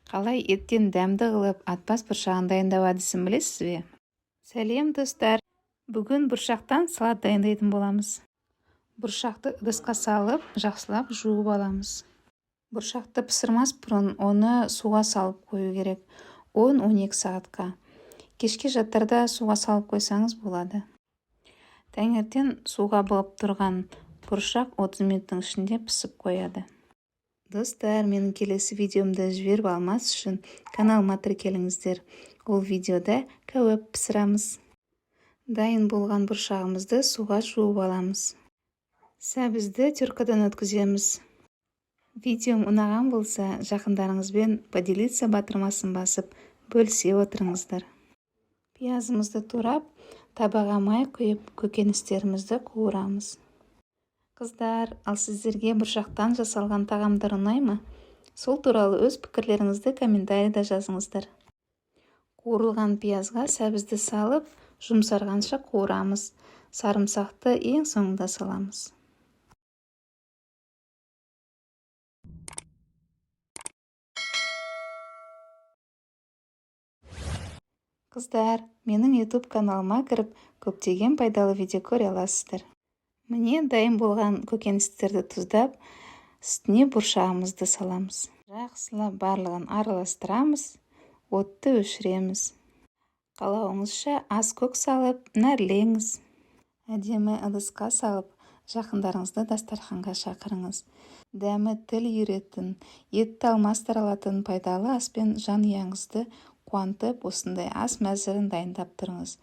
Қалай еттен дәмді қылып атпас бұршағын дайындау әдісін білесіз бе? Сәлем достар! Бүгін бұршақтан салат дайындайтын боламыз. Бұршақты ыдысқа салып, жақсылап жуып аламыз. Бұршақты пісірмес бұрын оны суға салып қою керек. 10-12 сағатқа. Кешке жаттарда суға салып қойсаңыз болады. Таңертең суға бұғып тұрған бұршақ 30 минуттың ішінде пісіп қояды. Достар, менің келесі видеомды жіберіп алмас үшін каналыма тіркеліңіздер. Ол видеода кәуап пісірамыз. Дайын болған бұршағымызды суға жуып аламыз. Сәбізді теркадан өткіземіз. Видеом ұнаған болса, жақындарыңызбен поделиться батырмасын басып, бөлісе отырыңыздар. Пиязымызды турап, табаға май құйып, көкөністерімізді қуырамыз. Қыздар, ал сіздерге бұршақтан жасалған тағамдар ұнай ма? Сол туралы өз пікірлеріңізді комментарийда жазыңыздар. Қуырылған пиязға сәбізді салып, жұмсарғанша қуырамыз. Сарымсақты ең соңында саламыз. Қыздар, менің YouTube каналыма кіріп, көптеген пайдалы видео көре аласыздар. Міне дайын болған көкөністерді тұздап, үстіне бұршағымызды саламыз. Жақсылап барлығын араластырамыз, отты өшіреміз. Қалауыңызша аз көк салып, нәрлеңіз. Әдемі ыдысқа салып, жақындарыңызды дастарханға шақырыңыз. Дәмі тіл үйретін, етті алмастыра алатын пайдалы аспен жанұяңызды қуантып, осындай ас мәзірін дайындап тұрыңыз.